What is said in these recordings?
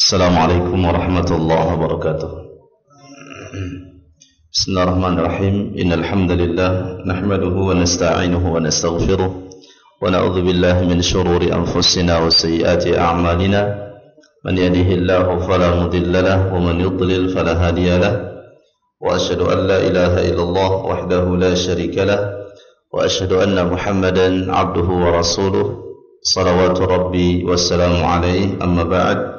Assalamualaikum warahmatullahi wabarakatuh. Bismillahirrahmanirrahim. Innal hamdalillah nahmaduhu wa nasta'inuhu wa nastaghfiruh wa na'udzu billahi min shururi anfusina wa sayyiati a'malina. Man yahdihillahu fala mudilla lahu wa man yudlil fala hadiya lahu. Wa asyhadu an la ilaha illallah wahdahu la syarika lahu wa asyhadu anna Muhammadan 'abduhu wa rasuluh. Shalawatu rabbi wassalamu alaihi amma ba'd.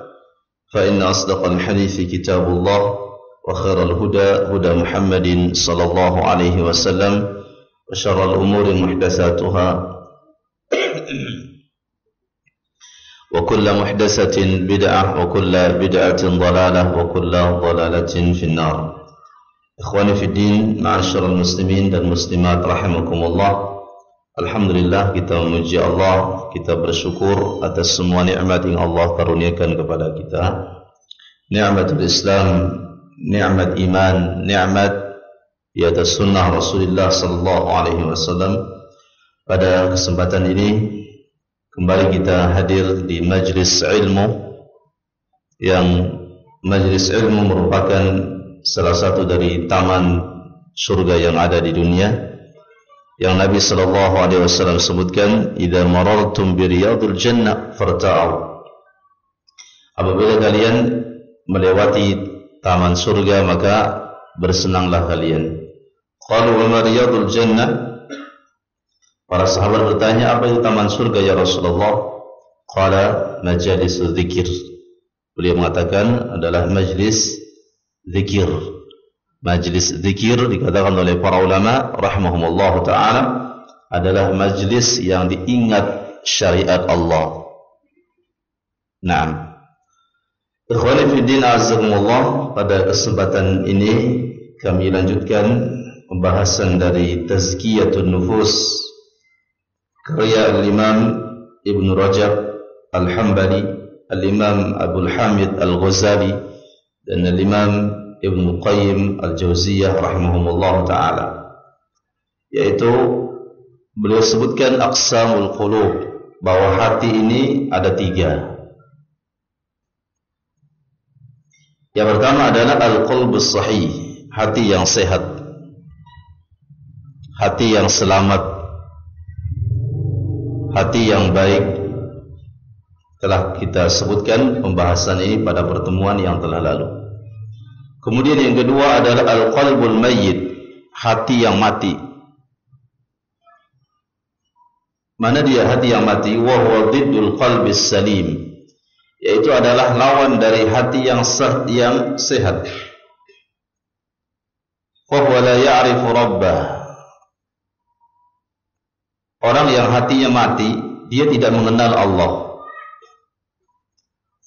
فإن أصدق الحديث كتاب الله وخير الهدى هدى محمد صلى الله عليه وسلم وشر الأمور محدثاتها وكل محدثة بدعة وكل بدعة ضلالة وكل ضلالة في النار. إخواني في الدين معاشر المسلمين dan muslimat rahimakumullah. Alhamdulillah, kita memuji Allah, kita bersyukur atas semua nikmat yang Allah karuniakan kepada kita. Nikmatul Islam, nikmat iman, nikmat di atas sunnah Rasulullah sallallahu alaihi wasallam. Pada kesempatan ini kembali kita hadir di majlis ilmu, yang majlis ilmu merupakan salah satu dari taman surga yang ada di dunia, yang Nabi sallallahu alaihi wasallam sebutkan, "Idza marartum bi riyadil jannah farta'u." Apabila kalian melewati taman surga, maka bersenanglah kalian. Qalu wa ma riyadul jannah? Para sahabat bertanya, apa itu taman surga ya Rasulullah? Qala majalisul dzikir. Beliau mengatakan adalah majlis zikir. Majlis zikir dikatakan oleh para ulama rahimahumullah ta'ala adalah majlis yang diingat syariat Allah. Naam. Ikhwani fiddin azakumullah, pada kesempatan ini kami lanjutkan pembahasan dari Tazkiyatun Nufus karya Al-Imam Ibn Rajab Al-Hambali, Al-Imam Abdul Hamid Al-Ghazali, dan Al-Imam Ibn Qayyim Al-Jauziyah rahimahumullah ta'ala, yaitu beliau sebutkan aqsamul qulub, bahwa hati ini ada tiga. Yang pertama adalah al-qalbus sahih, hati yang sehat, hati yang selamat, hati yang baik. Telah kita sebutkan pembahasan ini pada pertemuan yang telah lalu. Kemudian yang kedua adalah al-qalbul mayyit, hati yang mati. Mana dia hati yang mati? Wa huwa dhiddul qalbis salim, yaitu adalah lawan dari hati yang sehat. Wa huwa la ya'rifu rabbah. Orang yang hatinya mati, dia tidak mengenal Allah.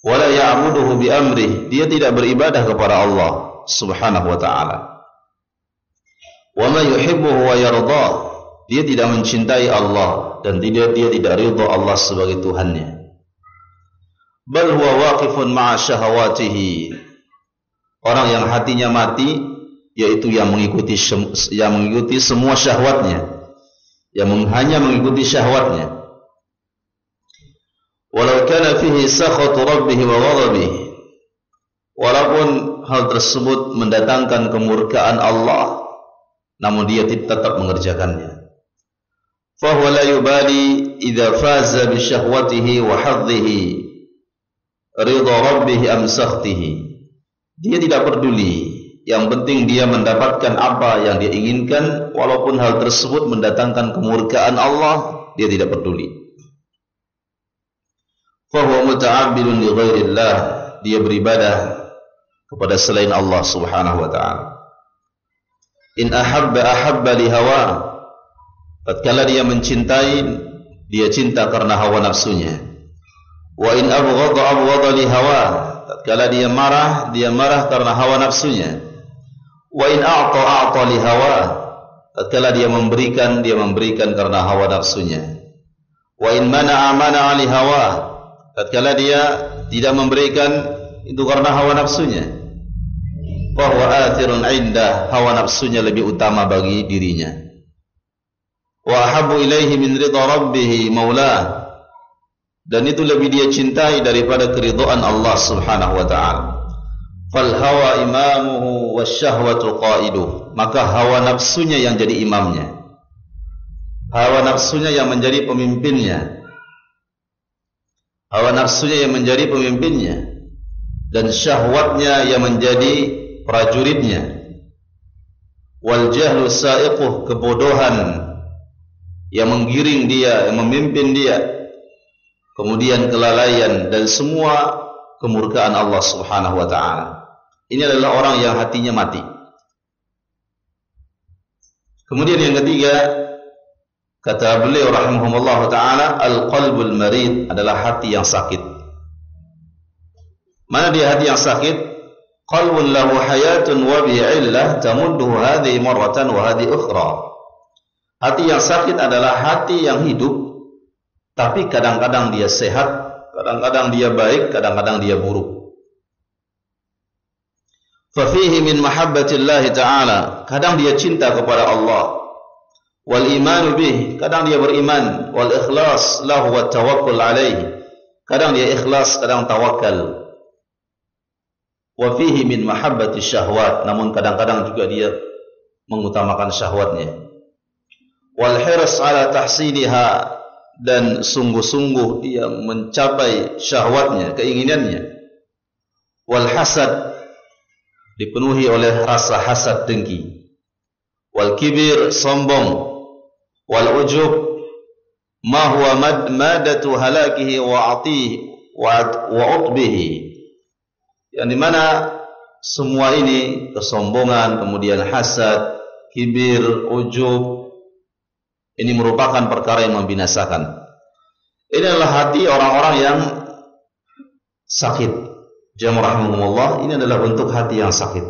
Wala ya'buduhu bi amrih, dia tidak beribadah kepada Allah subhanahu wa ta'ala. Wa ma yuhibbuhu wa yardah, dia tidak mencintai Allah dan dia tidak ridha Allah sebagai Tuhannya. Bal huwa waqifun ma'a syahawatihi, orang yang hatinya mati yaitu yang mengikuti semua syahwatnya, yang hanya mengikuti syahwatnya. Walau kana fihi sakhatu rabbih wa ghadabih, walaupun hal tersebut mendatangkan kemurkaan Allah, namun dia tetap mengerjakannya. Fa huwa la yubali idza faza bi syahwatihi wa hadhihi ridha rabbih am sakhtihi. Dia tidak peduli, yang penting dia mendapatkan apa yang dia inginkan, walaupun hal tersebut mendatangkan kemurkaan Allah, dia tidak peduli. Fahuwa muta'abbidun li ghairillah, dia beribadah kepada selain Allah subhanahu wa ta'ala. In ahabba li hawa, tatkala dia mencintai, dia cinta karena hawa nafsunya. Wa in abghadha li hawa, tatkala dia marah karena hawa nafsunya. Wa in a'ta li hawa, tatkala dia memberikan karena hawa nafsunya. Wa in mana'a li hawa, tatkala dia tidak memberikan itu karena hawa nafsunya. Wa huwa athirun indah, hawa nafsunya lebih utama bagi dirinya. Wa ahabbu ilaihi min ridha rabbih maulah, dan itu lebih dia cintai daripada keridhaan Allah Subhanahu wa taala. Fal hawa imamuhu wasyahwatu qaiduh, maka hawa nafsunya yang jadi imamnya, hawa nafsunya yang menjadi pemimpinnya, hawa nafsunya yang menjadi pemimpinnya, dan syahwatnya yang menjadi prajuritnya. Wal jahlu sa'iquh, kebodohan yang menggiring dia, yang memimpin dia. Kemudian kelalaian dan semua kemurkaan Allah Subhanahu wa taala. Ini adalah orang yang hatinya mati. Kemudian yang ketiga, kata beliau rahimahullah taala, al-qalbul marid, adalah hati yang sakit. Mana dia hati yang sakit? Qalbun lahu hayatun wa bi'illah tamudduhu hadhihi marratan wa hadhihi ukhra. Hati yang sakit adalah hati yang hidup, tapi kadang-kadang dia sehat, kadang-kadang dia baik, kadang-kadang dia buruk. Fa fihi min mahabbatillahi ta'ala, kadang dia cinta kepada Allah. Wal imanu bih, kadang dia beriman. Wal ikhlas lahu wa tawakkul alaihi, kadang dia ikhlas, kadang tawakal. Wa fihi min mahabbati syahwat, namun kadang-kadang juga dia mengutamakan syahwatnya. Wal hirs ala tahsiniha, dan sungguh-sungguh dia mencapai syahwatnya, keinginannya. Wal hasad, dipenuhi oleh rasa hasad, dengki. Wal kibir, sombong. Wal ujub ma huwa madatu halakihi wa atihi wa utbihi, yang dimana semua ini, kesombongan, kemudian hasad, kibir, ujub, ini merupakan perkara yang membinasakan. Ini adalah hati orang-orang yang sakit. Jamaah rahimahumullah, ini adalah bentuk hati yang sakit.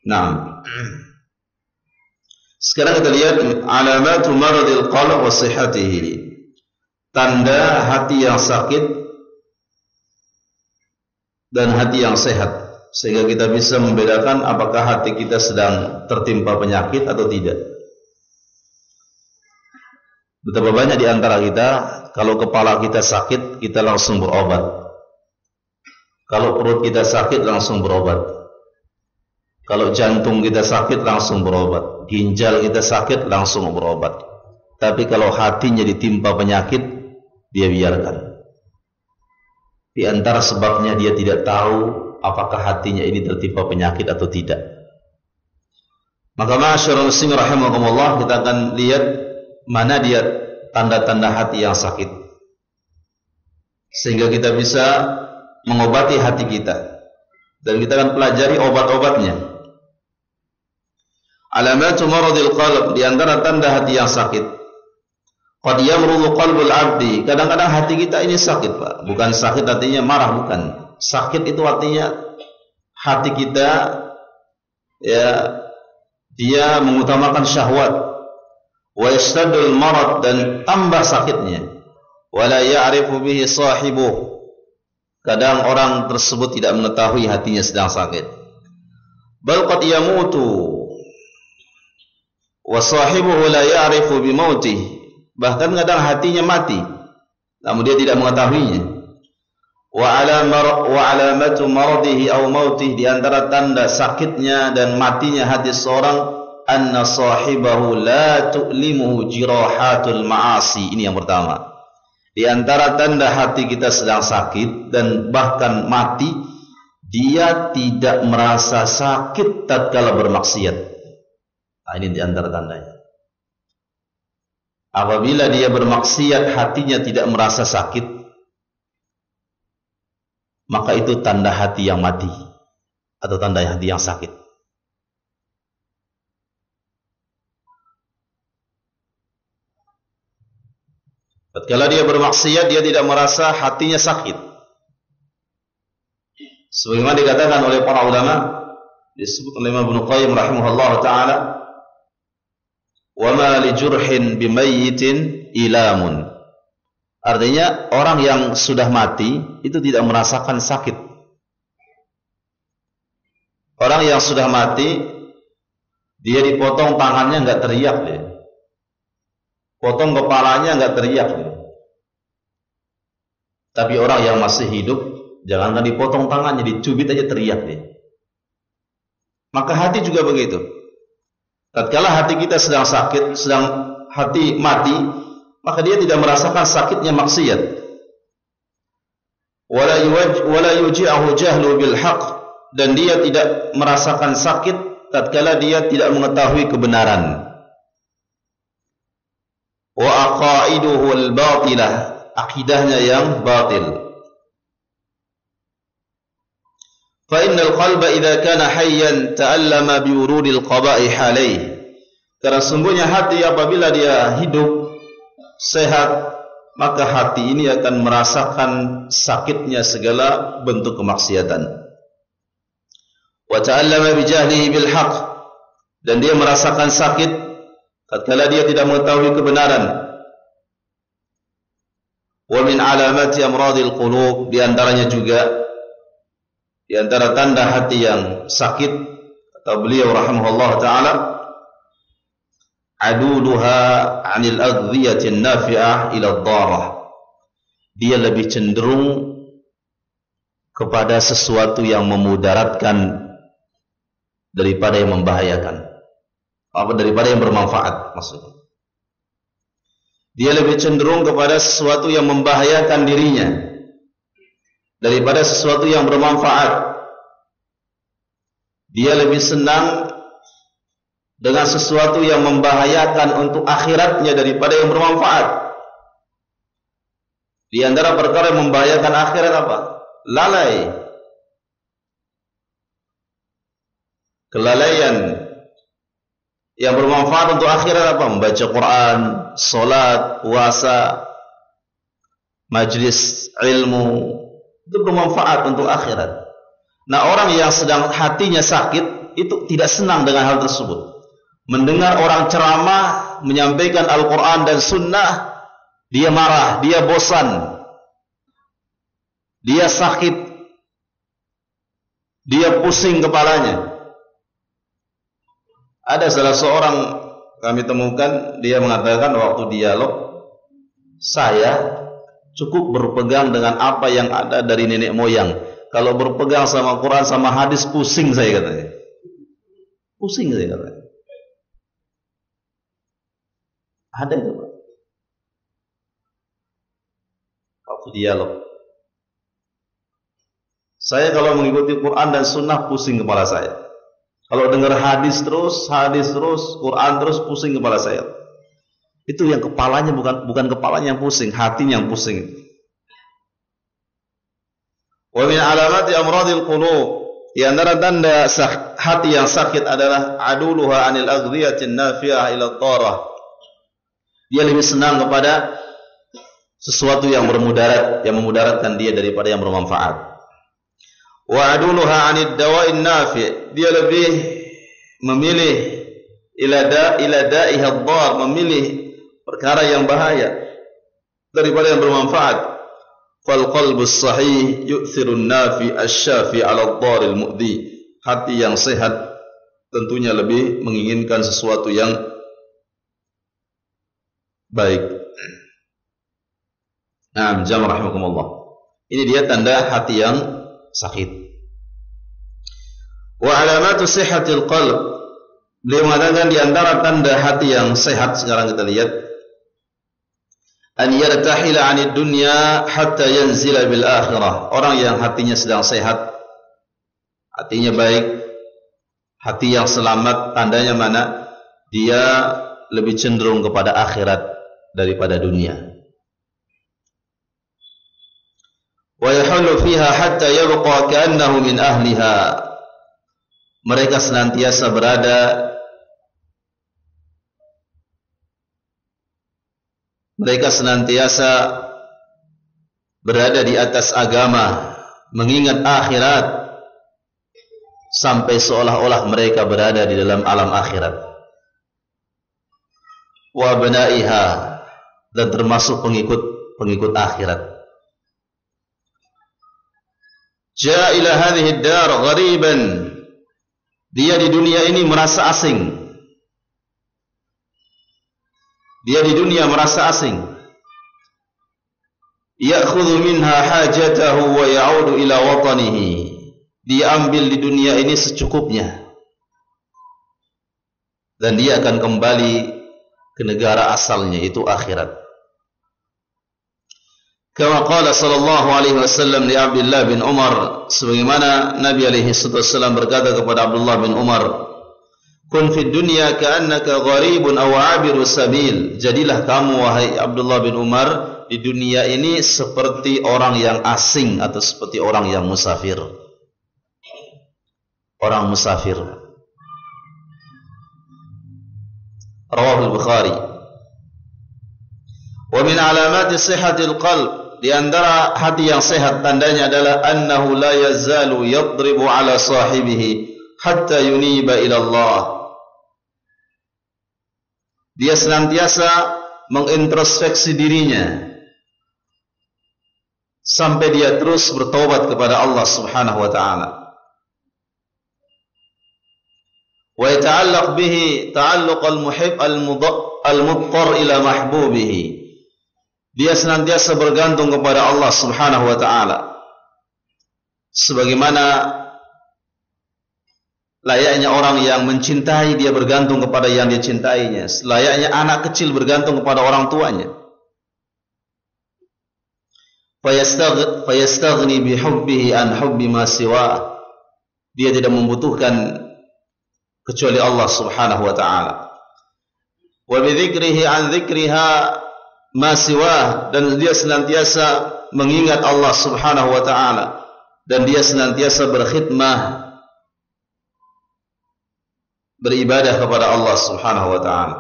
Nah, sekarang kita lihat alamatu maradil qalb wa sihhatihi, tanda hati yang sakit dan hati yang sehat, sehingga kita bisa membedakan apakah hati kita sedang tertimpa penyakit atau tidak. Betapa banyak di antara kita, kalau kepala kita sakit, kita langsung berobat. Kalau perut kita sakit, langsung berobat. Kalau jantung kita sakit, langsung berobat. Ginjal kita sakit, langsung berobat. Tapi kalau hatinya ditimpa penyakit, dia biarkan. Di antara sebabnya dia tidak tahu apakah hatinya ini tertimpa penyakit atau tidak. Maka ma'asyiral muslimin rahimakumullah, kita akan lihat mana dia tanda-tanda hati yang sakit, sehingga kita bisa mengobati hati kita, dan kita akan pelajari obat-obatnya. Alamatu maradil qalb, di antara tanda hati yang sakit. Qad yamrudu qalbul abdi, kadang-kadang hati kita ini sakit, Pak. Bukan sakit artinya marah, bukan. Sakit itu artinya hati kita, ya, dia mengutamakan syahwat. Wa yastadul marad, dan tambah sakitnya. Wa la ya'rifu bihi sahibuh, kadang orang tersebut tidak mengetahui hatinya sedang sakit. Bal qad yamutu wa sahibuhu la ya'rifu bi mautih, bahkan kadang hatinya mati namun dia tidak mengetahuinya. Wa alamatu maradihi aw mautih, di antara tanda sakitnya dan matinya hati seorang, anna sahibahu la tu'limuhu jirahatul ma'asi. Ini yang pertama. Di antara tanda hati kita sedang sakit dan bahkan mati, dia tidak merasa sakit tatkala bermaksiat. Nah, ini di antara tandanya. Apabila dia bermaksiat hatinya tidak merasa sakit, maka itu tanda hati yang mati atau tanda hati yang sakit. Tatkala dia bermaksiat, dia tidak merasa hatinya sakit. Sebagaimana dikatakan oleh para ulama, disebut oleh Imam Ibnu Qayyim rahimahullah taala, wa ma li jurhin bimayyitin ilamun. Artinya orang yang sudah mati itu tidak merasakan sakit. Orang yang sudah mati, dia dipotong tangannya enggak teriak dia. Potong kepalanya enggak teriak dia. Tapi orang yang masih hidup, jangankan dipotong tangannya, dicubit aja teriak dia. Maka hati juga begitu. Tatkala hati kita sedang sakit, sedang hati mati, maka dia tidak merasakan sakitnya maksiat. Wala yuji'ahu jahlu bil haqq, dan dia tidak merasakan sakit tatkala dia tidak mengetahui kebenaran. Wa aqaiduhu al batilah, akidahnya yang batil. Fa innal qalba idza kana hayyan ta'allama bi urudil qaba'ih alayh. Karena sungguhnya hati apabila dia hidup sehat, maka hati ini akan merasakan sakitnya segala bentuk kemaksiatan. Wa ta'allama bi jahlihi bil haqq, dan dia merasakan sakit tatkala dia tidak mengetahui kebenaran. Wa min alamati amradil qulub, di antaranya juga di antara tanda hati yang sakit, kata beliau rahimahullah taala, aduluha 'anil aghdhiyati an-nafi'ah ila ad-darah. Dia lebih cenderung kepada sesuatu yang memudaratkan daripada yang membahayakan. Apa daripada yang bermanfaat maksudnya. Dia lebih cenderung kepada sesuatu yang membahayakan dirinya daripada sesuatu yang bermanfaat. Dia lebih senang dengan sesuatu yang membahayakan untuk akhiratnya daripada yang bermanfaat. Di antara perkara yang membahayakan akhirat apa? Lalai. Kelalaian. Yang bermanfaat untuk akhirat apa? Membaca Quran, salat, puasa, majlis ilmu, itu bermanfaat untuk akhirat. Nah, orang yang sedang hatinya sakit itu tidak senang dengan hal tersebut. Mendengar orang ceramah menyampaikan Al-Quran dan Sunnah, dia marah, dia bosan, dia sakit, dia pusing kepalanya. Ada salah seorang kami temukan, dia mengatakan waktu dialog, saya cukup berpegang dengan apa yang ada dari nenek moyang. Kalau berpegang sama Quran sama hadis pusing saya katanya. Pusing saya katanya. Ada itu Pak. Waktu dialog. Saya kalau mengikuti Quran dan Sunnah pusing kepala saya. Kalau dengar hadis terus, Quran terus, pusing kepala saya. Itu yang kepalanya bukan kepalanya yang pusing, hatinya yang pusing. Wa min alamati amradil qulub, di antara tanda hati yang sakit adalah aduluha anil aghdhiyatin nafi'ah ila ad-darah. Dia lebih senang kepada sesuatu yang bermudarat, yang memudaratkan dia daripada yang bermanfaat. Wa aduluha anid dawa'in nafi', dia lebih memilih ila da'iha ad-dar, memilih perkara yang bahaya daripada yang bermanfaat. Fal qalbus sahih yu'thiru an-nafi asy-syafi 'ala ad-dar al-mu'dhi. Hati yang sehat tentunya lebih menginginkan sesuatu yang baik. Naam, jamaah rahimakumullah. Ini dia tanda hati yang sakit. Wa alamatu sihhatil qalb, beliau mengatakan di antara tanda hati yang sehat, sekarang kita lihat, an yartahila 'anid dunya hatta yanzila bil akhirah. Orang yang hatinya sedang sehat, hatinya baik, hati yang selamat, tandanya mana? Dia lebih cenderung kepada akhirat daripada dunia. Wa yahullu fiha hatta yabqa ka'annahu min ahliha. Mereka senantiasa berada di atas agama, mengingat akhirat, sampai seolah-olah mereka berada di dalam alam akhirat. Wa banaiha, dan termasuk pengikut akhirat. Ja'a ila hadhihi ad-dar ghariban, dia di dunia ini merasa asing. Dia di dunia merasa asing. ya'khudhu minha hajatahu wa ya'udu ila watanihi. Dia ambil di dunia ini secukupnya dan dia akan kembali ke negara asalnya, itu akhirat. Kama qala sallallahu alaihi wasallam li Abdullah bin Umar, sebagaimana Nabi alaihi wasallam berkata kepada Abdullah bin Umar, kun fid dunya ka'annaka gharibun aw 'abiru sabil. Jadilah kamu wahai Abdullah bin Umar di dunia ini seperti orang yang asing atau seperti orang yang musafir. Orang musafir. Rawahul Bukhari. Wa min alamati sihhatil qalb, di antara hati yang sehat tandanya adalah annahu la yazalu yadribu ala sahibihi hatta yuniba ila Allah. Dia senantiasa mengintrospeksi dirinya sampai dia terus bertaubat kepada Allah Subhanahu wa taala. Wa yata'allaq bihi ta'alluq al-muhib al-muttar ila mahbubihi. Dia senantiasa bergantung kepada Allah Subhanahu wa taala sebagaimana layaknya orang yang mencintai, dia bergantung kepada yang dicintainya. Layaknya anak kecil bergantung kepada orang tuanya. Fayastaghni bihubbihi an hubbi ma siwa. Dia tidak membutuhkan kecuali Allah Subhanahu wa taala. Wa bi dzikrihi an dzikriha ma siwa, dan dia senantiasa mengingat Allah Subhanahu wa taala dan dia senantiasa berkhidmah, beribadah kepada Allah Subhanahu wa taala.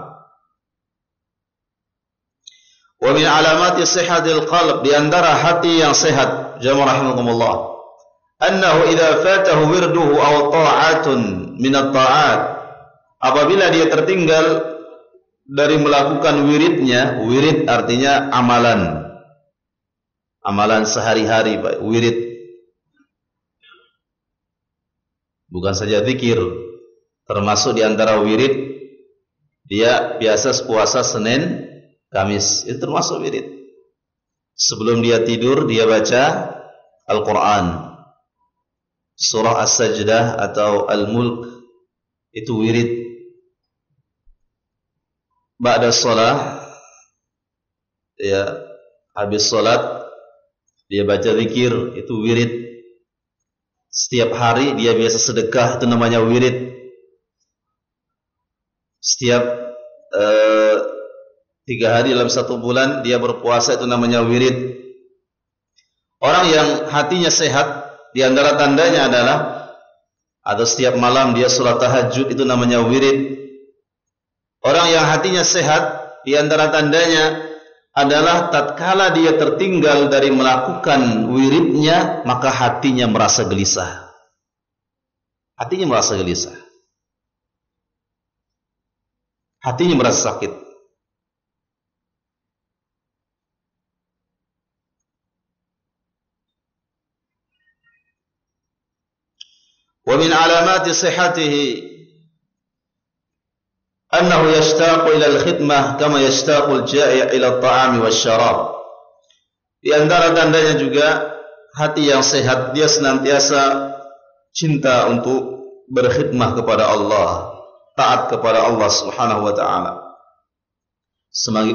Wa min alamati sihhatil qalb, di antara hati yang sehat, jamaah rahimakumullah, annahu idza fatahu wirduhu aw ta'atun min at-ta'at, apabila dia tertinggal dari melakukan wiridnya. Wirid artinya amalan, amalan sehari-hari, wirid bukan saja zikir, termasuk di antara wirid dia biasa puasa Senin Kamis, itu termasuk wirid. Sebelum dia tidur dia baca Al-Quran, surah As-Sajdah atau Al-Mulk, itu wirid. Ba'da shalah, ya, habis salat dia baca zikir, itu wirid. Setiap hari dia biasa sedekah, itu namanya wirid. Setiap 3 hari dalam 1 bulan dia berpuasa, itu namanya wirid. Orang yang hatinya sehat, di antara tandanya adalah atau setiap malam dia salat tahajud, itu namanya wirid. Orang yang hatinya sehat, di antara tandanya adalah tatkala dia tertinggal dari melakukan wiridnya, maka hatinya merasa gelisah. Hatinya merasa gelisah. Hatinya merasa sakit. Wa min alamati sihhatihi annahu yashtaqu ila al-khidmah kama yashtaqu al-ja'i' ila at-ta'ami wasyarab. Di antara tandanya juga hati yang sehat, dia senantiasa cinta untuk berkhidmah kepada Allah, taat kepada Allah Subhanahu wa taala,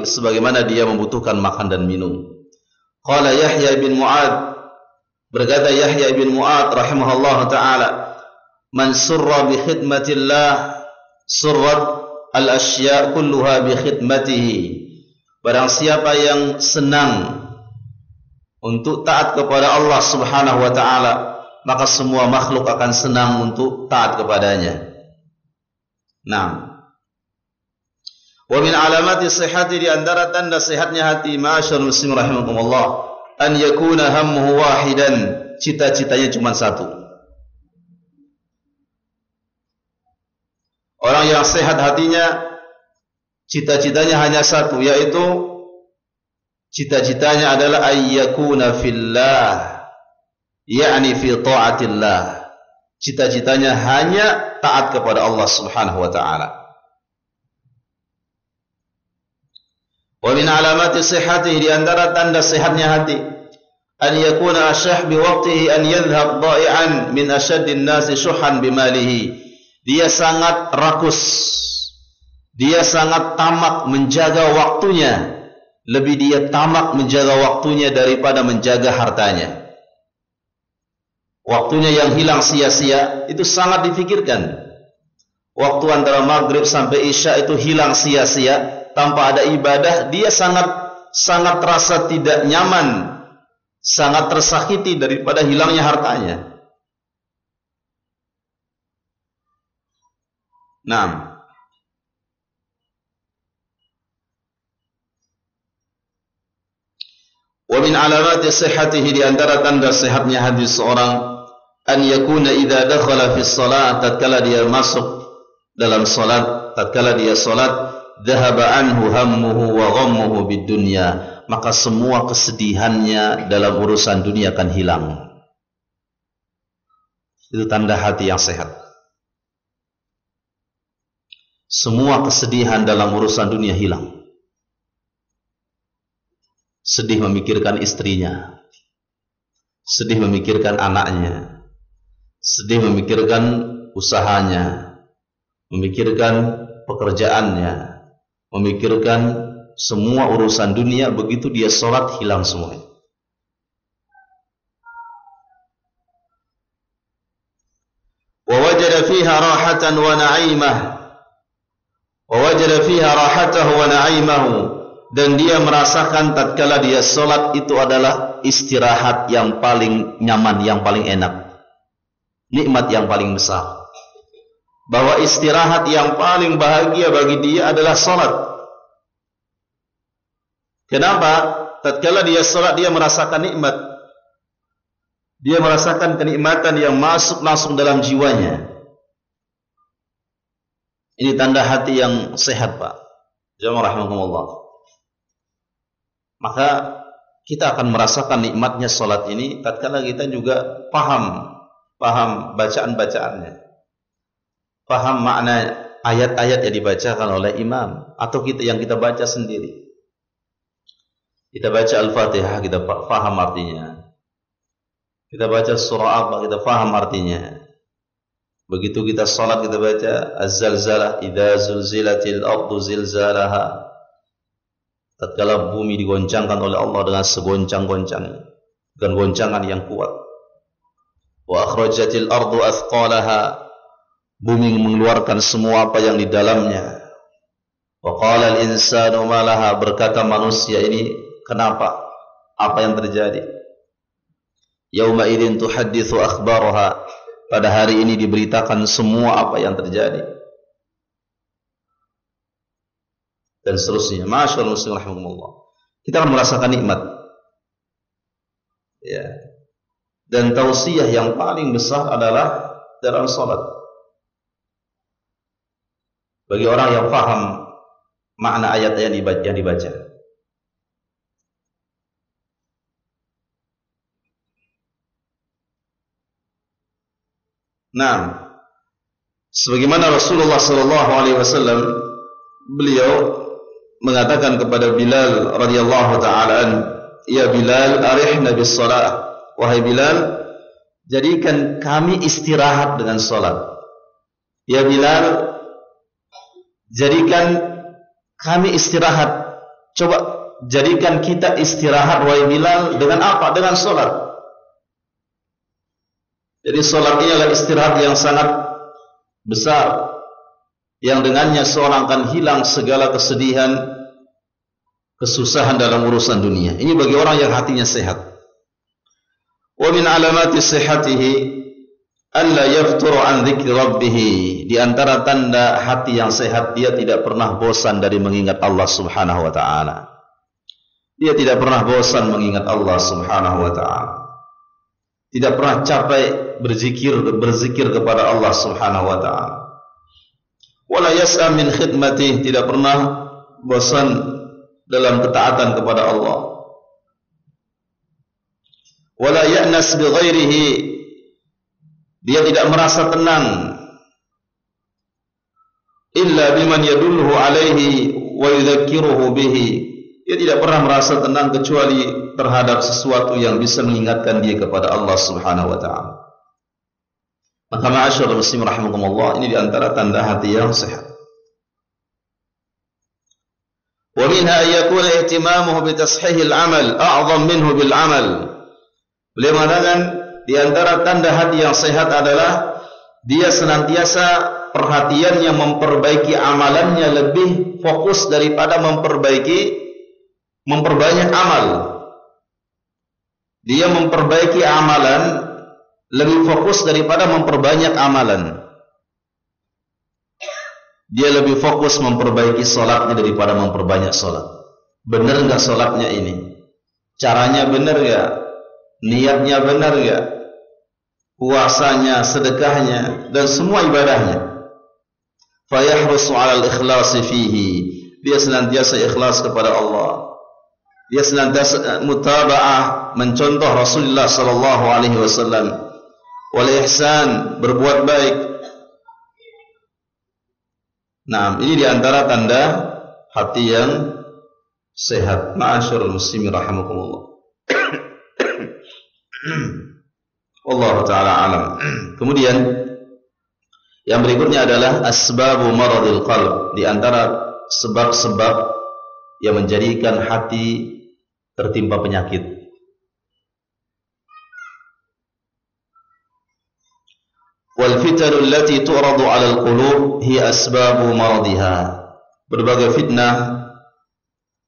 sebagaimana dia membutuhkan makan dan minum. Qala Yahya bin Mu'ad, berkata Yahya bin Mu'ad rahimahullah taala, man surra bi khidmatillah surrat al-asya' kulluha bi khidmatihi. Barang siapa yang senang untuk taat kepada Allah Subhanahu wa taala, maka semua makhluk akan senang untuk taat kepadanya. Naam. Wa min alamati sihhati, di antara tanda sehatnya hati, ma'asyarul muslimin rahimakumullah, an yakuna hammuhu wahidan, cita-citanya cuma satu. Orang yang sehat hatinya, cita-citanya hanya satu, yaitu cita-citanya adalah ayyakuna fillah, yakni fi ta'atillah. Cita-citanya hanya taat kepada Allah Subhanahu wa taala. Wa min alamati sihhatihi, di antara tanda sehatnya hati, an yakuna asyah biwaqtihi an yadhhab dha'i'an min asyaddin nasi syuhan bimalihi. Dia sangat rakus, dia sangat tamak menjaga waktunya, lebih dia tamak menjaga waktunya daripada menjaga hartanya. Waktunya yang hilang sia-sia itu sangat difikirkan. Waktu antara maghrib sampai isya itu hilang sia-sia tanpa ada ibadah, dia sangat rasa tidak nyaman, sangat tersakiti daripada hilangnya hartanya. Naam. Wa min alamati sihhatihi, di antara tanda sehatnya hadis seorang, an yakuna idza dakhala fi shalah, tatkala dia masuk dalam salat, tatkala dia salat, dhahaba anhu hammuhu wa ghammuhu bid dunya, maka semua kesedihannya dalam urusan dunia akan hilang. Itu tanda hati yang sehat. Semua kesedihan dalam urusan dunia hilang. Sedih memikirkan istrinya, sedih memikirkan anaknya, sedih memikirkan usahanya, memikirkan pekerjaannya, memikirkan semua urusan dunia. Begitu dia sholat, hilang semuanya. Wa wajada fiha rahatan wa na'imah, wa wajada fiha rahatahu wa na'imahu, dan dia merasakan tatkala dia sholat itu adalah istirahat yang paling nyaman, yang paling enak, nikmat yang paling besar. Bahwa istirahat yang paling bahagia bagi dia adalah sholat. Kenapa? Tatkala dia sholat, dia merasakan nikmat, dia merasakan kenikmatan yang masuk langsung dalam jiwanya. Ini tanda hati yang sehat, Pak. Jamaah rahimakumullah. Maka kita akan merasakan nikmatnya sholat ini tatkala kita juga paham bacaan-bacaannya, paham makna ayat-ayat yang dibacakan oleh imam atau yang kita baca sendiri. Kita baca Al-Fatihah, kita paham artinya. Kita baca surah apa, kita paham artinya. Begitu kita salat, kita baca Az-Zalzalah, idza zulzilatil ardu zilzalaha, tatkala bumi digoncangkan oleh Allah dengan segoncang-goncangnya, dengan goncangan yang kuat. Wa akhrajatil ardu athqalaha, bumi mengeluarkan semua apa yang di dalamnya. Wa qala al-insanu ma laha, berkata manusia ini kenapa, apa yang terjadi. Yauma idzin tuhadditsu akhbaraha, pada hari ini diberitakan semua apa yang terjadi, dan seterusnya. Masyaallah muslim rahimakumullah. Kita akan merasakan nikmat, ya. Dan tausiah yang paling besar adalah dalam salat. Bagi orang yang paham makna ayat yang dibaca. Nah, sebagaimana Rasulullah SAW, beliau mengatakan kepada Bilal radhiyallahu ta'ala, ya Bilal, arihna bis salat, wahai Bilal, jadikan kami istirahat dengan salat. Ya Bilal, jadikan kami istirahat. Coba jadikan kita istirahat, wahai Bilal, dengan apa? Dengan salat. Jadi salat ini adalah istirahat yang sangat besar, yang dengannya seorang akan hilang segala kesedihan, kesusahan dalam urusan dunia. Ini bagi orang yang hatinya sehat. Wa min alamati sihhatihi alla yafturu an dzikri rabbih. Di antara tanda hati yang sehat, dia tidak pernah bosan dari mengingat Allah Subhanahu wa taala. Dia tidak pernah bosan mengingat Allah Subhanahu wa taala. Tidak pernah capek berzikir kepada Allah Subhanahu wa taala. Wala yas'a min khidmatih, tidak pernah bosan dalam ketaatan kepada Allah. Wala ya'nas bi ghairihi, dia tidak merasa tenang illa biman yadulluhu alaihi wa yudzakiruhu bihi, Dia tidak pernah merasa tenang kecuali terhadap sesuatu yang bisa mengingatkan dia kepada Allah Subhanahu wa taala. Maka ma'asyiral muslimin rahimakumullah, ini di antara tanda hati yang sehat. Wa minha an yakuna ihtimamuhu bi tashihil amal a'zam minhu bil amal. Beliau mengatakan di antara tanda hati yang sehat adalah dia senantiasa perhatiannya memperbaiki amalannya lebih fokus daripada memperbanyak amal. Dia memperbaiki amalan lebih fokus daripada memperbanyak amalan. Dia lebih fokus memperbaiki sholatnya daripada memperbanyak sholat. Benar enggak sholatnya ini? Caranya benar enggak? Niatnya benar enggak? Puasanya, sedekahnya, dan semua ibadahnya. Fayahrusu 'alal ikhlasi fihi. Dia senantiasa ikhlas kepada Allah. Dia senantiasa mutaba'ah, mencontoh Rasulullah sallallahu alaihi wasallam. Wal ihsan, berbuat baik. Nah, ini di antara tanda hati yang sehat. Ma'asyiral muslimin rahimakumullah. Wallahu taala alam. Kemudian yang berikutnya adalah asbabu maradil qalb, di antara sebab-sebab yang menjadikan hati tertimpa penyakit. Wal fitanu allati tu'radu 'alal qulub hiya asbabu maradiha. Berbagai fitnah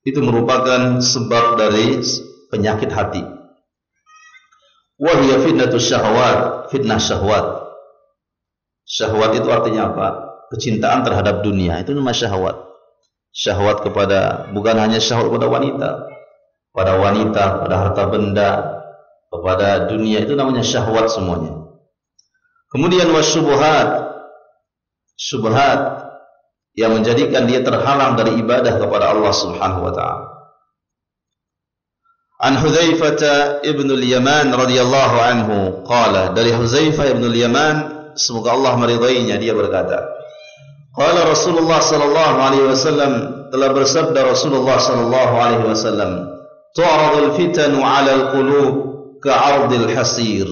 itu merupakan sebab dari penyakit hati. Wa hiya fitnatus syahwat, fitnah syahwat. Syahwat itu artinya apa? Kecintaan terhadap dunia, itu namanya syahwat. Syahwat kepada, bukan hanya syahwat kepada wanita, pada harta benda, kepada dunia, itu namanya syahwat semuanya. Kemudian wasyubuhat, syubhat yang menjadikan dia terhalang dari ibadah kepada Allah Subhanahu wa taala. An Hudzaifah ibn al-Yaman radhiyallahu anhu qala, dari Hudzaifah ibn al-Yaman, semoga Allah meridainya, dia berkata, qala Rasulullah sallallahu alaihi wasallam, telah bersabda Rasulullah sallallahu alaihi wasallam, tu'radul fitanu 'alal qulub ka'ardil hasir,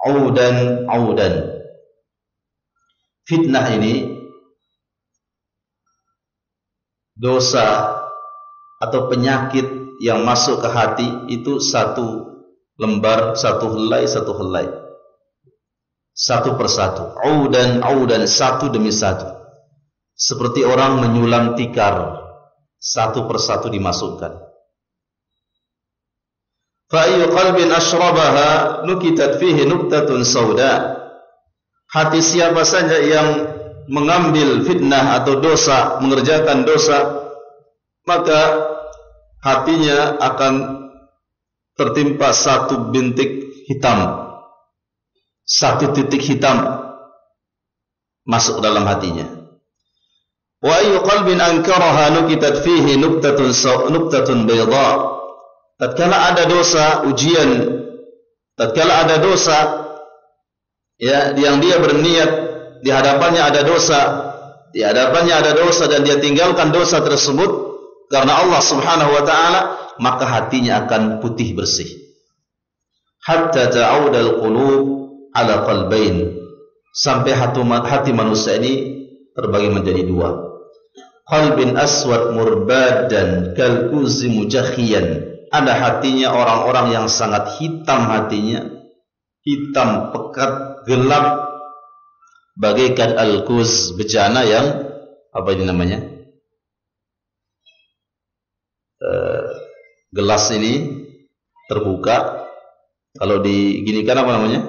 'audan 'audan. Fitnah ini, dosa atau penyakit yang masuk ke hati itu satu lembar, satu helai, satu persatu. 'Audan 'audan, satu demi satu. Seperti orang menyulam tikar, satu persatu dimasukkan. Fa ayyu qalbin ashrabaha nukitat fihi nuktatun sauda. Hati siapa saja yang mengambil fitnah atau dosa, mengerjakan dosa, maka hatinya akan tertimpa satu bintik hitam, satu titik hitam masuk dalam hatinya. Wa ayyu qalbin ankaraha nukitat fihi nuktatun bayda. Tatkala ada dosa, ujian, tatkala ada dosa, ya, yang dia berniat di hadapannya ada dosa, dan dia tinggalkan dosa tersebut karena Allah Subhanahu wa taala, maka hatinya akan putih bersih. Hatta ta'udal qulub ala qalbain, sampai hati manusia ini terbagi menjadi dua. Qalbin aswad murbadan kal kuzi mujakhiyan. Ada hatinya orang-orang yang sangat hitam hatinya, hitam pekat, gelap, bagaikan al-kuz, bejana yang apa ini namanya? Gelas ini terbuka, kalau diginikan apa namanya?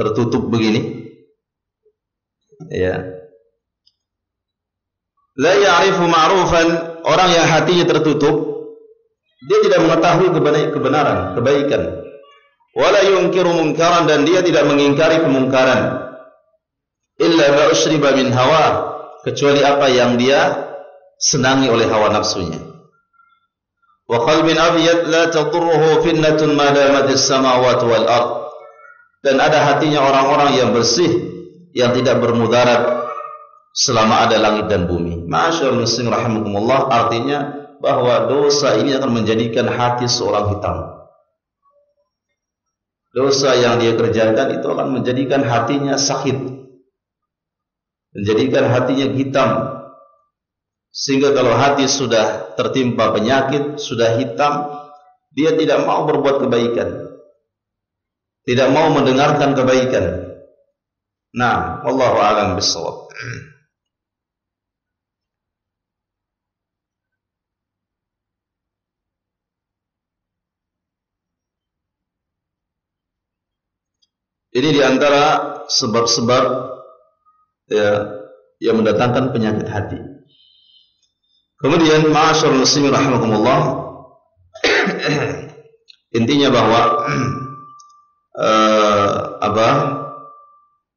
Tertutup begini, ya. La ya'rifu ma'rufan, orang yang hatinya tertutup, dia tidak mengetahui kebenaran, kebaikan. Wala yunkiru munkaran, dan dia tidak mengingkari kemungkaran. Illa ma ushriba min hawa, kecuali apa yang dia senangi oleh hawa nafsunya. Wa qalbin abyad la tadurruhu fitnatun ma damat as-samawati wal ard. Dan ada hatinya orang-orang yang bersih, yang tidak bermudarat selama ada langit dan bumi. Ma'asyiral muslimin rahimakumullah, artinya bahwa dosa ini akan menjadikan hati seorang hitam. Dosa yang dia kerjakan itu akan menjadikan hatinya sakit, menjadikan hatinya hitam. Sehingga kalau hati sudah tertimpa penyakit, sudah hitam, dia tidak mau berbuat kebaikan, tidak mau mendengarkan kebaikan. Nah, wallahu a'lam bishawab. Ini diantara sebab-sebab ya, yang mendatangkan penyakit hati. Kemudian ma'asyiral muslimin rahimakumullah, intinya bahwa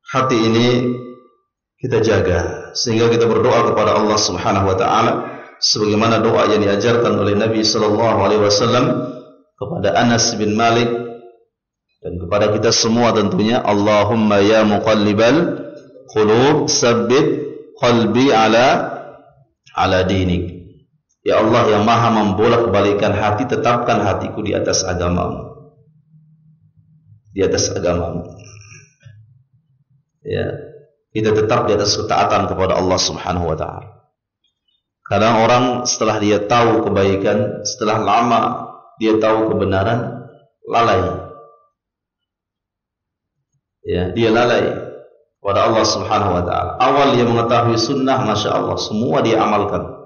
hati ini kita jaga sehingga kita berdoa kepada Allah Subhanahu wa taala sebagaimana doa yang diajarkan oleh Nabi sallallahu alaihi wasallam kepada Anas bin Malik dan kepada kita semua tentunya, Allahumma ya muqallibal qulub tsabbit qalbi ala dinik. Ya Allah yang maha membolak-balikan hati, tetapkan hatiku di atas agamamu, di atas agamamu. Ya, kita tetap di atas ketaatan kepada Allah Subhanahu wa taala. Kadang orang setelah dia tahu kebaikan, setelah lama dia tahu kebenaran, lalai. Ya, dia lalai kepada Allah Subhanahu wa taala. Awal dia mengetahui sunnah, masya Allah, semua dia amalkan.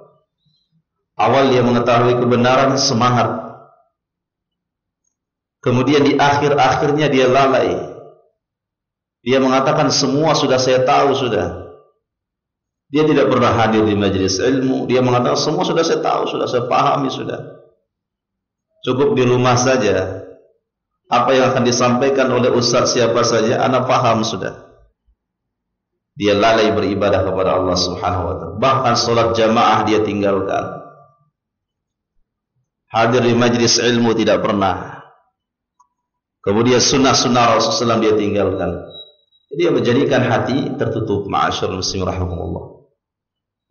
Awal dia mengetahui kebenaran, semangat. Kemudian di akhir-akhirnya dia lalai. Dia mengatakan semua sudah saya tahu sudah. Dia tidak pernah hadir di majelis ilmu. Dia mengatakan semua sudah saya tahu, sudah saya pahami sudah. Cukup di rumah saja. Apa yang akan disampaikan oleh ustaz siapa saja, ana paham sudah. Dia lalai beribadah kepada Allah Subhanahu wa taala. Bahkan salat jamaah dia tinggalkan. Hadir di majlis ilmu tidak pernah. Kemudian sunnah-sunnah Rasulullah dia tinggalkan. Dia menjadikan hati tertutup. Ma'asyiral muslimin rahimakumullah.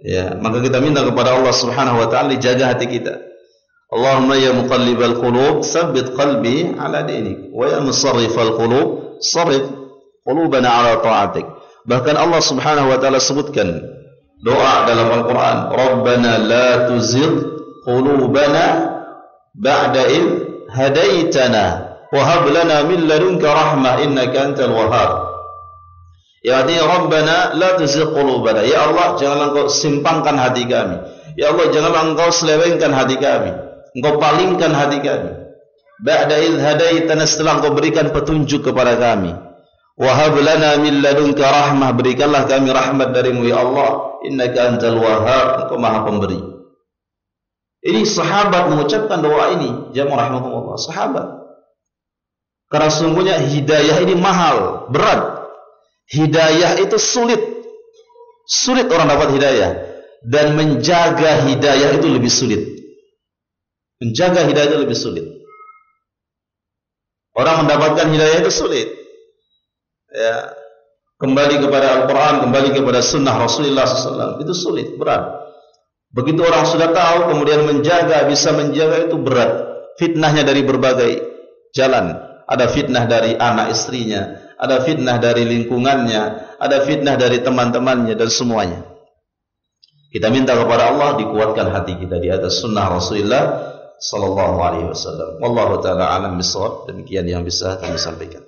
Ya, maka kita minta kepada Allah Subhanahu wa taala dijaga hati kita. Allahumma ya muqallibal qulub tsabbit qalbi ala dinik wa ya musarrifal qulub sarrif qulubana ala ta'atik. Bahkan Allah Subhanahu wa taala sebutkan doa dalam Al-Qur'an, Rabbana la tuzigh qulubana ba'da id hadaitana wa hab lana min ladunka rahmah innaka antal wahhab. Ya Rabbana la tuzigh qulubana, ya Allah janganlah engkau simpangkan hati kami, ya Allah janganlah engkau selewengkan hati kami, engkau palingkan hati kami. Ba'da idh hadaitana, setelah engkau berikan petunjuk kepada kami. Wa hab lana min ladunka rahmah, berikanlah kami rahmat darimu ya Allah, innaka antal wahhab, engkau maha pemberi. Ini sahabat mengucapkan doa ini, jamaah rahimakumullah, sahabat. Karena sungguhnya hidayah ini mahal, berat. Hidayah itu sulit. Sulit orang dapat hidayah, dan menjaga hidayah itu lebih sulit. Menjaga hidayah itu lebih sulit. Orang mendapatkan hidayah itu sulit. Ya, kembali kepada Al-Quran, kembali kepada sunnah Rasulullah SAW, itu sulit, berat. Begitu orang sudah tahu, kemudian menjaga, bisa menjaga itu berat. Fitnahnya dari berbagai jalan. Ada fitnah dari anak istrinya, ada fitnah dari lingkungannya, ada fitnah dari teman-temannya, dan semuanya. Kita minta kepada Allah dikuatkan hati kita di atas sunnah Rasulullah sallallahu alaihi wasallam. Wallahu taala alam bisawab. Demikian yang bisa kami sampaikan.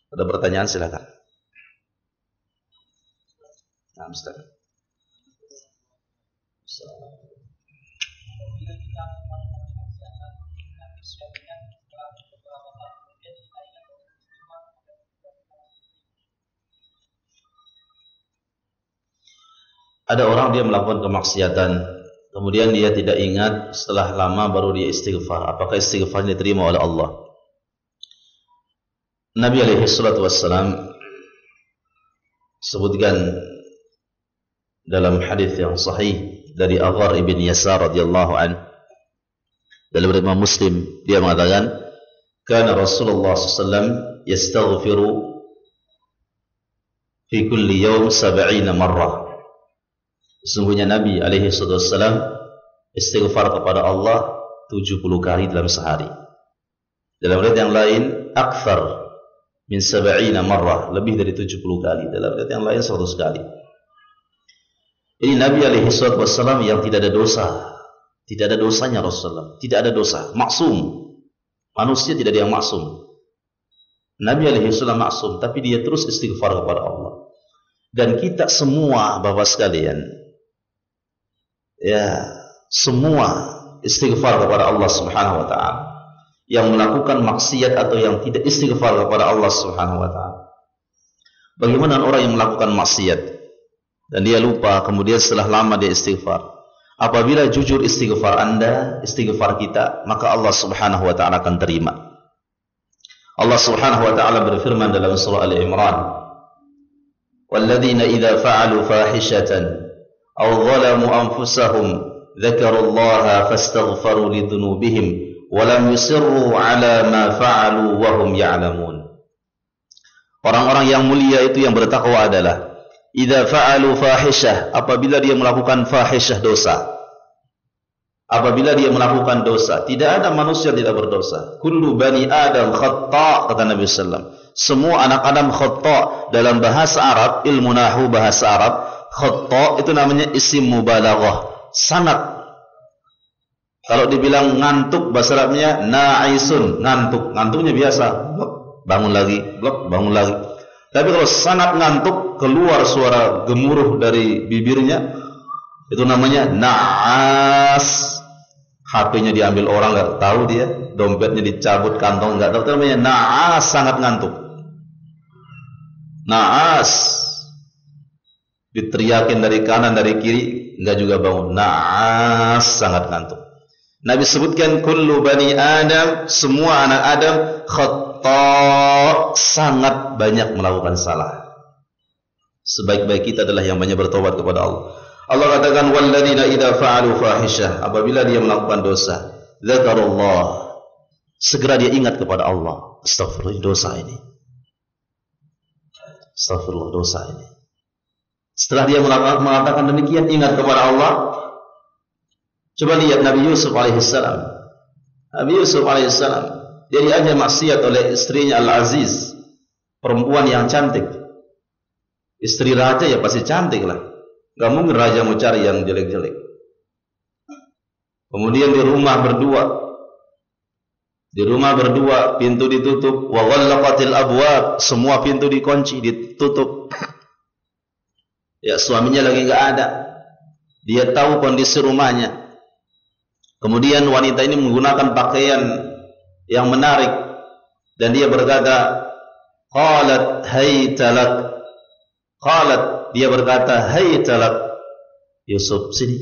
Ada pertanyaan silakan. Nah, silakan. Ada orang dia melakukan kemaksiatan, kemudian dia tidak ingat, setelah lama baru dia istighfar. Apakah istighfarnya diterima oleh Allah? Nabi alaihi salatu wassalam sebutkan dalam hadis yang sahih dari Aghar ibn Yasar radhiyallahu an, dalam riwayat Muslim, dia mengatakan, kana Rasulullah sallallahu alaihi wasallam yastaghfiru fi kulli yawm 70 marrah. Sesungguhnya Nabi alaihi wasallam istighfar kepada Allah 70 kali dalam sehari. Dalam riwayat yang lain, akthar min 70 marrah, lebih dari 70 kali. Dalam riwayat yang lain 100 kali. Ini Nabi alaihi wasallam yang tidak ada dosa. Tidak ada dosanya Rasulullah, tidak ada dosa, maksum. Manusia tidak ada yang maksum. Nabi alaihi wasallam maksum, tapi dia terus istighfar kepada Allah. Dan kita semua Bapak sekalian, ya, semua istighfar kepada Allah Subhanahu wa taala. Yang melakukan maksiat atau yang tidak istighfar kepada Allah Subhanahu wa taala. Bagaimana orang yang melakukan maksiat dan dia lupa, kemudian setelah lama dia istighfar? Apabila jujur istighfar Anda, istighfar kita, maka Allah Subhanahu wa taala akan terima. Allah Subhanahu wa taala berfirman dalam surah Al-Imran, "Walladzina idza fa'alu fahishatan aw zalamu anfusahum dzakarullaha fastaghfaru lidzunubihim wa lam yusirru 'ala ma fa'alu wa hum ya'lamun." Orang-orang yang mulia itu yang bertakwa adalah idza fa'alu fahishah, apabila dia melakukan fahishah, dosa. Apabila dia melakukan dosa, tidak ada manusia yang tidak berdosa. Kullu bani Adam khata', kata Nabi sallallahu alaihi wasallam. Semua anak Adam khata'. Dalam bahasa Arab, ilmu nahwu bahasa Arab, khata' itu namanya isim mubalaghah, sangat. Kalau dibilang ngantuk bahasa Arabnya na'isun, ngantuk. Ngantuknya biasa, blok, bangun lagi, blok, bangun lagi. Tapi kalau sangat ngantuk, keluar suara gemuruh dari bibirnya, itu namanya na'as. HP-nya diambil orang, nggak tahu dia, dompetnya dicabut, kantong nggak tahu, itu namanya na'as, sangat ngantuk. Na'as, diteriakin dari kanan, dari kiri, nggak juga bangun. Na'as, sangat ngantuk. Nabi sebutkan kullu bani Adam, semua anak Adam khata', sangat banyak melakukan salah. Sebaik-baik kita adalah yang banyak bertobat kepada Allah. Allah katakan walladzina idza fa'alu fahishah, apabila dia melakukan dosa, dzakarullah, segera dia ingat kepada Allah. Astagfirullah, dosa ini. Astagfirullah, dosa ini. Setelah dia mengatakan demikian, ingat kepada Allah. Coba lihat Nabi Yusuf alaihissalam. Nabi Yusuf alaihissalam, dia diajak maksiat oleh istrinya Al-Aziz, perempuan yang cantik. Istri raja ya pasti cantik lah. Gak mungkin raja mau cari yang jelek-jelek. Kemudian di rumah berdua, pintu ditutup, wa ghallaqatil abwab, semua pintu dikunci, ditutup. Ya, suaminya lagi enggak ada. Dia tahu kondisi rumahnya. Kemudian wanita ini menggunakan pakaian yang menarik dan dia berkata, qalat haytalak. Qalat, dia berkata, hai talak, Yusuf, sini,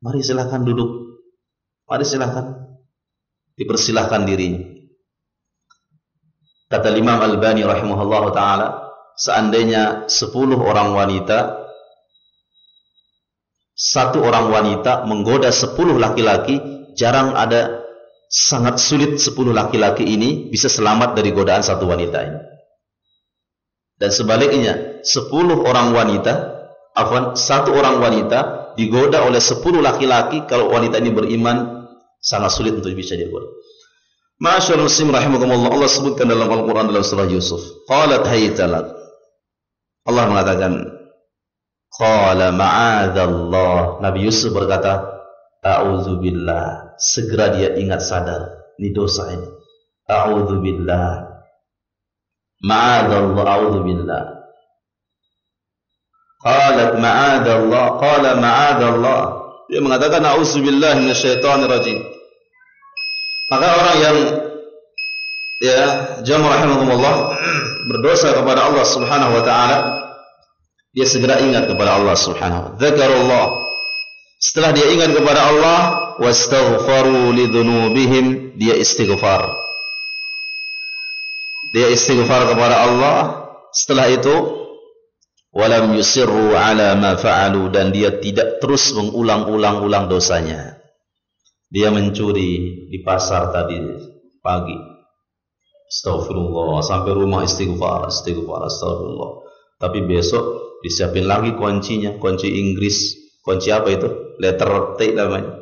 mari silakan duduk, mari silakan, dipersilahkan dirinya. Kata Imam Al-Albani rahimahullah ta'ala, seandainya 10 orang wanita, satu orang wanita menggoda 10 laki-laki, jarang ada, sangat sulit 10 laki-laki ini bisa selamat dari godaan satu wanita ini. Dan sebaliknya, 10 orang wanita, satu orang wanita digoda oleh 10 laki-laki, kalau wanita ini beriman, sangat sulit untuk bisa digoda. Ma'asyarul muslim rahimakumullah, Allah sebutkan dalam Al-Quran dalam surah Yusuf. Qalat haytalak. Allah mengatakan, qala ma'adallah. Nabi Yusuf berkata, a'udzubillah. Segera dia ingat sadar, ini dosa ini. A'udzubillah. Ma'adallah, a'udzubillah. Qalat ma'adallah, qala ma'adallah. Dia mengatakan a'udzubillah minasyaitonir rajim. Maka orang yang jamaah rahimakumullah berdosa kepada Allah Subhanahu wa taala, dia segera ingat kepada Allah Subhanahu wa taala. Dzakarullah. Setelah dia ingat kepada Allah, wastaghfaru lidzunubihim, dia istighfar. Dia istighfar kepada Allah. Setelah itu walam yusirru ala ma fa'alu, dan dia tidak terus mengulang-ulang dosanya. Dia mencuri di pasar tadi pagi, astagfirullah, sampai rumah istighfar, astagfirullah. Tapi besok disiapin lagi kuncinya, kunci Inggris, Kunci apa itu? Letter T namanya.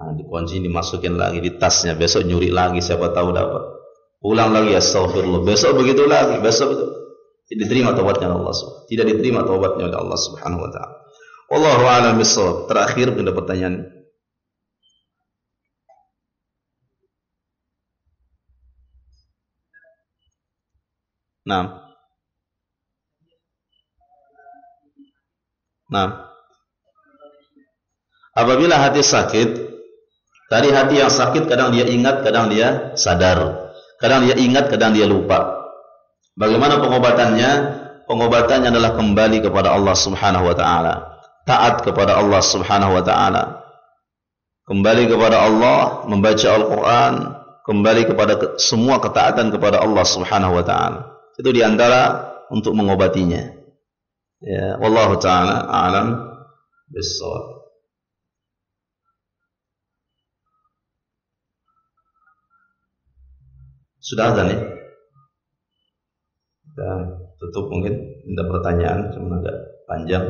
Nah, dikunci, dimasukin lagi di tasnya. Besok nyuri lagi, siapa tahu dapat. Pulang lagi, astagfirullah. Besok begitu lagi, besok itu. Tidak diterima taubatnya Allah Subhanahu. Tidak diterima taubatnya oleh Allah Subhanahu wa taala. Wallahu a'lam bishawab. Terakhir ada pertanyaan. Nah. Apabila hati sakit, tadi hati yang sakit kadang dia ingat, kadang dia sadar. Kadang dia ingat, kadang dia lupa. Bagaimana pengobatannya? Pengobatannya adalah kembali kepada Allah Subhanahu wa taala. Taat kepada Allah Subhanahu wa taala. Kembali kepada Allah, membaca Al-Qur'an, kembali kepada semua ketaatan kepada Allah Subhanahu wa taala. Itu diantara untuk mengobatinya. Ya, wallahu taala a'lam bis-shawab. Sudah azan ya? Kita tutup mungkin, minta pertanyaan, cuma agak panjang.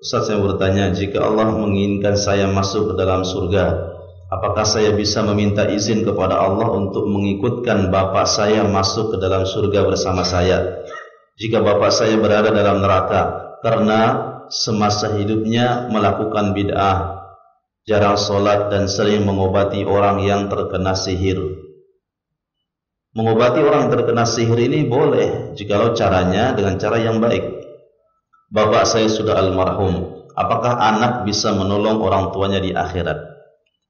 Ustaz, saya bertanya, jika Allah menginginkan saya masuk ke dalam surga, apakah saya bisa meminta izin kepada Allah untuk mengikutkan bapak saya masuk ke dalam surga bersama saya? Jika bapak saya berada dalam neraka karena semasa hidupnya melakukan bid'ah, jarang sholat dan sering mengobati orang yang terkena sihir. Mengobati orang yang terkena sihir ini boleh jikalau caranya dengan cara yang baik. Bapak saya sudah almarhum, apakah anak bisa menolong orang tuanya di akhirat?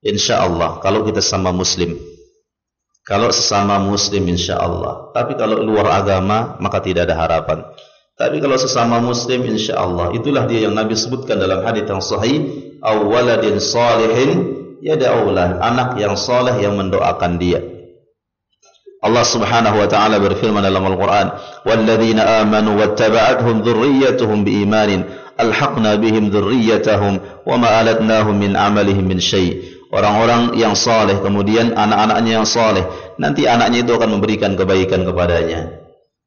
Insya Allah, kalau kita sama muslim. Kalau sesama muslim insya Allah. Tapi kalau luar agama maka tidak ada harapan. Tapi kalau sesama muslim insya Allah, itulah dia yang Nabi sebutkan dalam hadits yang sahih, awaladin salihin yada'ulah, anak yang saleh yang mendoakan dia. Allah Subhanahu wa taala berfirman dalam Al-Qur'an, walladzina amanu wattaba'athum dzurriyyatuhum biimanin alhaqna bihim dzurriyyatahum wama alatnahum min amalihim min syai'. Orang-orang yang saleh, kemudian anak-anaknya yang saleh, nanti anaknya itu akan memberikan kebaikan kepadanya.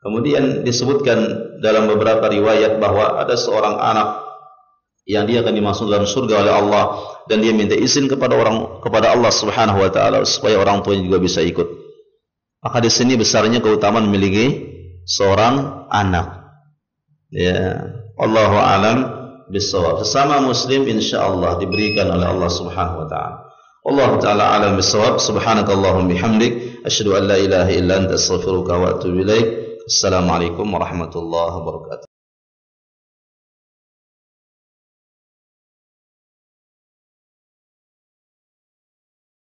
Kemudian disebutkan dalam beberapa riwayat bahwa ada seorang anak yang dia akan dimasukkan dalam surga oleh Allah, dan dia minta izin kepada Allah Subhanahu wa taala supaya orang tuanya juga bisa ikut. Maka di sini besarnya keutamaan memiliki seorang anak. Ya, Allahu a'lam bishawab. Sesama muslim insyaallah diberikan oleh Allah Subhanahu wa taala. Allah taala a'lam bishawab. Subhanakallahumma bihamdik asyhadu an la ilaha illa anta astaghfiruka wa atubu ilaik. Assalamualaikum warahmatullahi wabarakatuh.